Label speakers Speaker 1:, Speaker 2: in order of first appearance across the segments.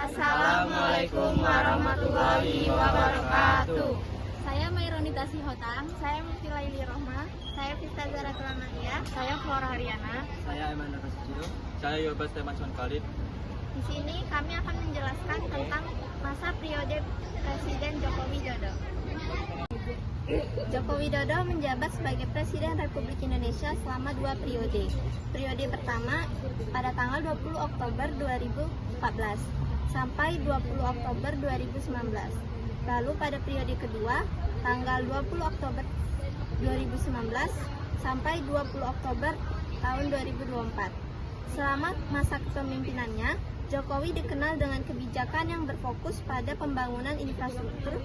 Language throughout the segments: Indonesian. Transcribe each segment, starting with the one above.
Speaker 1: Assalamualaikum warahmatullahi wabarakatuh.
Speaker 2: Saya Maironita Sihotang.
Speaker 3: Saya Mufti Laili Rohma. Saya Vista Zara Tulamania.
Speaker 1: Saya Flora Haryana.
Speaker 4: Saya Emmanuel Rasijio. Saya Yobas Temanson Khalid.
Speaker 3: Di sini kami akan menjelaskan tentang masa periode Presiden Joko Widodo. Joko Widodo menjabat sebagai Presiden Republik Indonesia selama 2 periode. Periode pertama pada tanggal 20 Oktober 2014 sampai 20 Oktober 2019. Lalu pada periode kedua tanggal 20 Oktober 2019 sampai 20 Oktober tahun 2024. Selama masa kepemimpinannya, Jokowi dikenal dengan kebijakan yang berfokus pada pembangunan infrastruktur,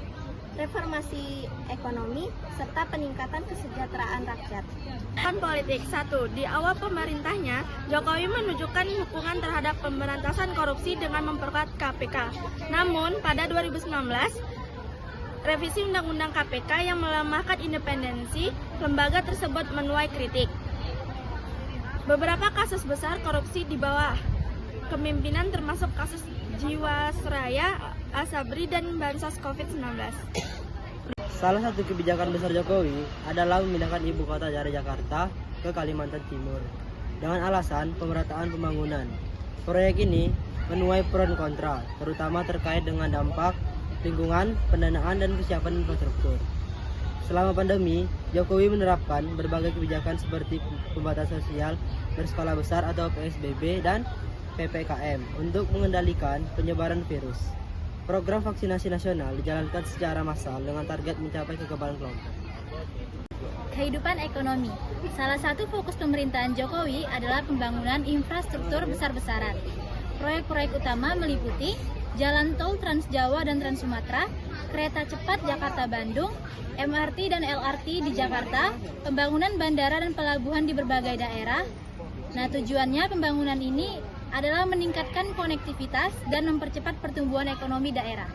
Speaker 3: reformasi ekonomi, serta peningkatan kesejahteraan rakyat.
Speaker 2: Politik 1. Di awal pemerintahnya, Jokowi menunjukkan dukungan terhadap pemberantasan korupsi dengan memperkuat KPK. Namun, pada 2019, revisi Undang-Undang KPK yang melemahkan independensi lembaga tersebut menuai kritik. Beberapa kasus besar korupsi di bawah kepemimpinan termasuk kasus Jiwasraya, Asabri, dan bansos COVID-19.
Speaker 5: Salah satu kebijakan besar Jokowi adalah memindahkan ibu kota dari Jakarta ke Kalimantan Timur dengan alasan pemerataan pembangunan. Proyek ini menuai pro dan kontra, terutama terkait dengan dampak lingkungan, pendanaan, dan persiapan infrastruktur. Selama pandemi, Jokowi menerapkan berbagai kebijakan seperti pembatasan sosial berskala besar atau PSBB dan PPKM untuk mengendalikan penyebaran virus. Program vaksinasi nasional dijalankan secara massal dengan target mencapai kekebalan kelompok.
Speaker 2: Kehidupan ekonomi. Salah satu fokus pemerintahan Jokowi adalah pembangunan infrastruktur besar-besaran. Proyek-proyek utama meliputi Jalan Tol Trans Jawa dan Trans Sumatera, kereta cepat Jakarta-Bandung, MRT dan LRT di Jakarta, pembangunan bandara dan pelabuhan di berbagai daerah. Nah, tujuannya pembangunan ini adalah meningkatkan konektivitas dan mempercepat pertumbuhan ekonomi daerah.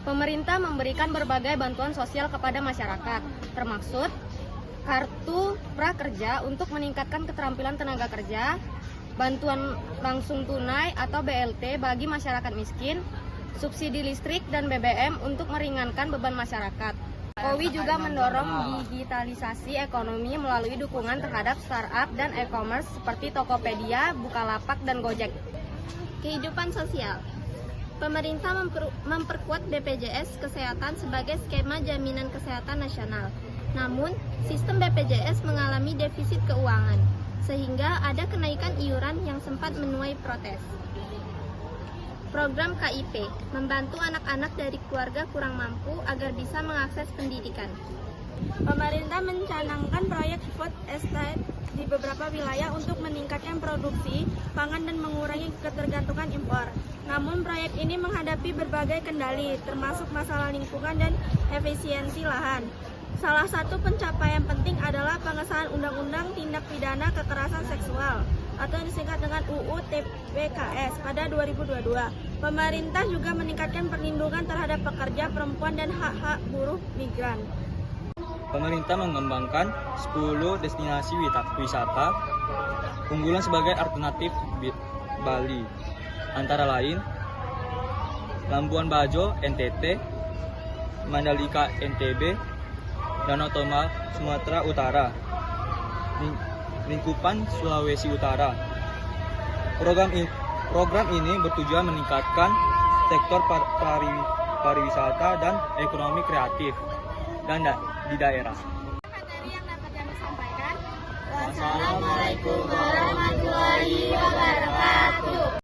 Speaker 1: Pemerintah memberikan berbagai bantuan sosial kepada masyarakat, termasuk kartu prakerja untuk meningkatkan keterampilan tenaga kerja, bantuan langsung tunai atau BLT bagi masyarakat miskin, subsidi listrik dan BBM untuk meringankan beban masyarakat. Jokowi juga mendorong digitalisasi ekonomi melalui dukungan terhadap startup dan e-commerce seperti Tokopedia, Bukalapak, dan Gojek.
Speaker 3: Kehidupan sosial. Pemerintah memperkuat BPJS Kesehatan sebagai skema jaminan kesehatan nasional. Namun, sistem BPJS mengalami defisit keuangan, sehingga ada kenaikan iuran yang sempat menuai protes. Program KIP membantu anak-anak dari keluarga kurang mampu agar bisa mengakses pendidikan.
Speaker 2: Pemerintah mencanangkan proyek food estate di beberapa wilayah untuk meningkatkan produksi pangan dan mengurangi ketergantungan impor. Namun proyek ini menghadapi berbagai kendali, termasuk masalah lingkungan dan efisiensi lahan. Salah satu pencapaian penting adalah pengesahan Undang-Undang Tindak Pidana Kekerasan Seksual atau disingkat dengan UU TPKS pada 2022. Pemerintah juga meningkatkan perlindungan terhadap pekerja perempuan dan hak-hak buruh migran.
Speaker 4: Pemerintah mengembangkan 10 destinasi wisata unggulan sebagai alternatif Bali, antara lain Labuan Bajo NTT, Mandalika NTB, Danau Toba Sumatera Utara, Lingkupan Sulawesi Utara. Program ini bertujuan meningkatkan sektor pariwisata dan ekonomi kreatif dan di daerah.
Speaker 3: Materi yang dapat kami sampaikan.
Speaker 1: Wassalamualaikum warahmatullahi wabarakatuh.